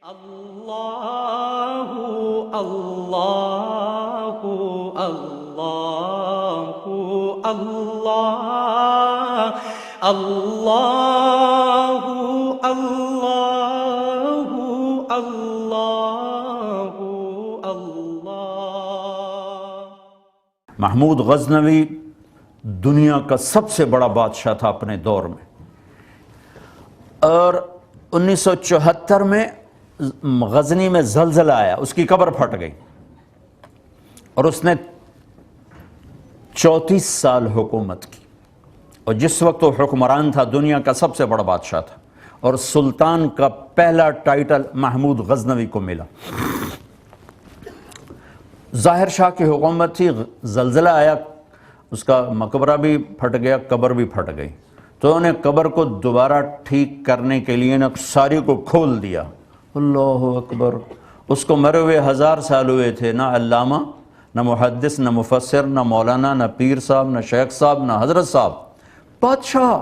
اللہ اللہ اللہ اللہ اللہ اللہ اللہ اللہ۔ محمود غزنوی دنیا کا سب سے بڑا بادشاہ تھا اپنے دور میں، اور 1974 میں غزنی میں زلزلہ آیا، اس کی قبر پھٹ گئی، اور اس نے 34 سال حکومت کی، اور جس وقت وہ حکمران تھا دنیا کا سب سے بڑا بادشاہ تھا، اور سلطان کا پہلا ٹائٹل محمود غزنوی کو ملا۔ ظاہر شاہ کی حکومت تھی، زلزلہ آیا، اس کا مقبرہ بھی پھٹ گیا، قبر بھی پھٹ گئی، تو انہوں نے قبر کو دوبارہ ٹھیک کرنے کے لیے نہ ساری کو کھول دیا۔ اللہ اکبر! اس کو مرے ہوئے 1000 سال ہوئے تھے، نہ علامہ، نہ محدث، نہ مفسر، نہ مولانا، نہ پیر صاحب، نہ شیخ صاحب، نہ حضرت صاحب، بادشاہ!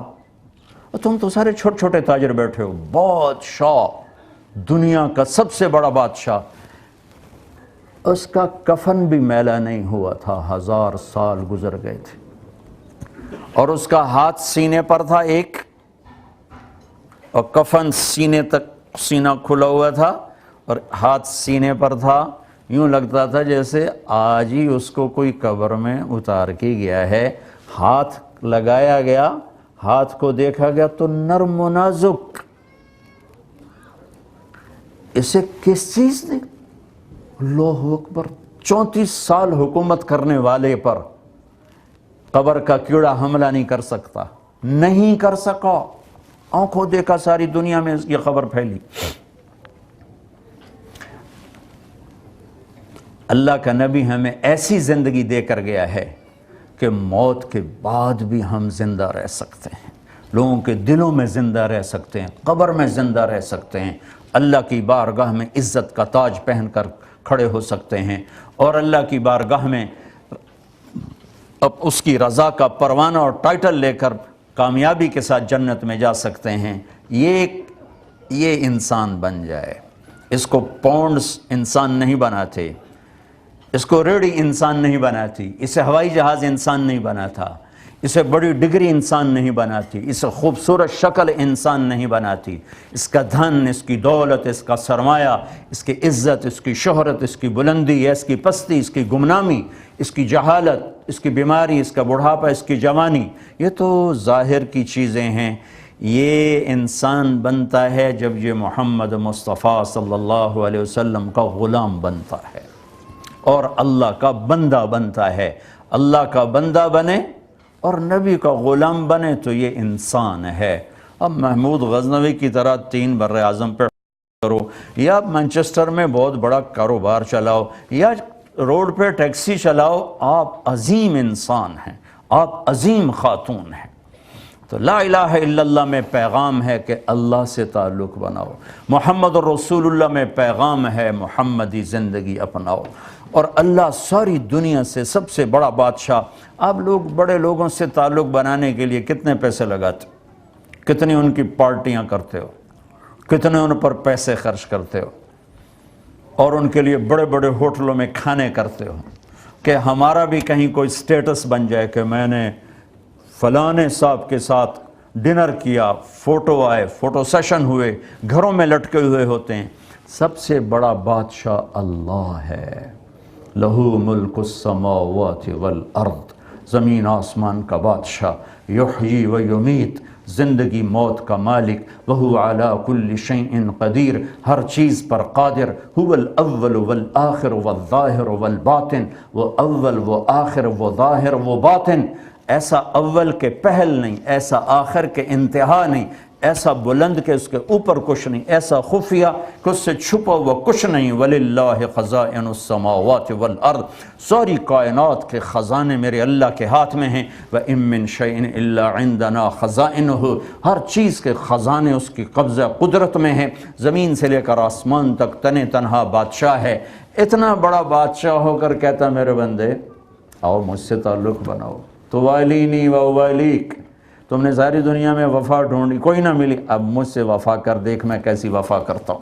تم تو سارے چھوٹے چھوٹے تاجر بیٹھے ہو، بادشاہ، دنیا کا سب سے بڑا بادشاہ۔ اس کا کفن بھی میلا نہیں ہوا تھا، 1000 سال گزر گئے تھے، اور اس کا ہاتھ سینے پر تھا ایک، اور کفن سینے تک، سینہ کھلا ہوا تھا اور ہاتھ سینے پر تھا، یوں لگتا تھا جیسے آج ہی اس کو کوئی قبر میں اتار کے گیا ہے۔ ہاتھ لگایا گیا، ہاتھ کو دیکھا گیا تو نرم و نازک، اسے کس چیز نے؟ اللہ اکبر! 34 سال حکومت کرنے والے پر قبر کا کیڑا حملہ نہیں کر سکتا، نہیں کر سکا، آنکھوں دیکھا ساری دنیا میں اس کی خبر پھیلی۔ اللہ کا نبی ہمیں ایسی زندگی دے کر گیا ہے کہ موت کے بعد بھی ہم زندہ رہ سکتے ہیں، لوگوں کے دلوں میں زندہ رہ سکتے ہیں، قبر میں زندہ رہ سکتے ہیں، اللہ کی بارگاہ میں عزت کا تاج پہن کر کھڑے ہو سکتے ہیں، اور اللہ کی بارگاہ میں اب اس کی رضا کا پروانہ اور ٹائٹل لے کر کامیابی کے ساتھ جنت میں جا سکتے ہیں۔ یہ انسان بن جائے۔ اس کو پونڈز انسان نہیں بناتے، اس کو ریڑھی انسان نہیں بناتی، اسے ہوائی جہاز انسان نہیں بناتا، اسے بڑی ڈگری انسان نہیں بناتی، اسے خوبصورت شکل انسان نہیں بناتی۔ اس کا دھن، اس کی دولت، اس کا سرمایہ، اس کی عزت، اس کی شہرت، اس کی بلندی، اس کی پستی، اس کی گمنامی، اس کی جہالت، اس کی بیماری، اس کا بڑھاپا، اس کی جوانی، یہ تو ظاہر کی چیزیں ہیں۔ یہ انسان بنتا ہے جب یہ محمد مصطفیٰ صلی اللہ علیہ وسلم کا غلام بنتا ہے اور اللہ کا بندہ بنتا ہے۔ اللہ کا بندہ بنے اور نبی کا غلام بنے تو یہ انسان ہے۔ اب محمود غزنوی کی طرح 3 بر اعظم پہ کرو، یا مانچسٹر میں بہت بڑا کاروبار چلاؤ، یا روڈ پہ ٹیکسی چلاؤ، آپ عظیم انسان ہیں، آپ عظیم خاتون ہیں۔ تو لا الہ الا اللہ میں پیغام ہے کہ اللہ سے تعلق بناؤ، محمد رسول اللہ میں پیغام ہے محمدی زندگی اپناؤ، اور اللہ ساری دنیا سے سب سے بڑا بادشاہ۔ آپ لوگ بڑے لوگوں سے تعلق بنانے کے لیے کتنے پیسے لگاتے ہو، کتنی ان کی پارٹیاں کرتے ہو، کتنے ان پر پیسے خرچ کرتے ہو، اور ان کے لیے بڑے بڑے ہوٹلوں میں کھانے کرتے ہو کہ ہمارا بھی کہیں کوئی سٹیٹس بن جائے کہ میں نے فلانے صاحب کے ساتھ ڈنر کیا، فوٹو آئے، فوٹو سیشن ہوئے، گھروں میں لٹکے ہوئے ہوتے ہیں۔ سب سے بڑا بادشاہ اللہ ہے، لہو ملک السماوات والارض، زمین آسمان کا بادشاہ، یحیی و یمیت، زندگی موت کا مالک، وہو علی کل شیء قدیر، ہر چیز پر قادر، هو الاول والآخر والظاہر والباطن، وہ اول وہ آخر وہ ظاہر وہ باطن، ایسا اول کے پہل نہیں، ایسا آخر کے انتہا نہیں، ایسا بلند کہ اس کے اوپر کچھ نہیں، ایسا خفیہ کہ اس سے چھپا ہوا کچھ نہیں۔ وَلِلَّهِ خَزَائِنُ السَّمَاوَاتِ وَالْأَرْضِ، ساری کائنات کے خزانے میرے اللہ کے ہاتھ میں ہیں۔ وَإِن مِّن شَيْءٍ إِلَّا عِندَنَا خَزَائِنُهُ، ہر چیز کے خزانے اس کی قبضہ قدرت میں ہیں، زمین سے لے کر آسمان تک تنے تنہا بادشاہ ہے۔ اتنا بڑا بادشاہ ہو کر کہتا میرے بندے آؤ مجھ سے تعلق بناؤ، تو والینی و والیک، تم نے ساری دنیا میں وفا ڈھونڈی، کوئی نہ ملی، اب مجھ سے وفا کر دیکھ میں کیسی وفا کرتا ہوں۔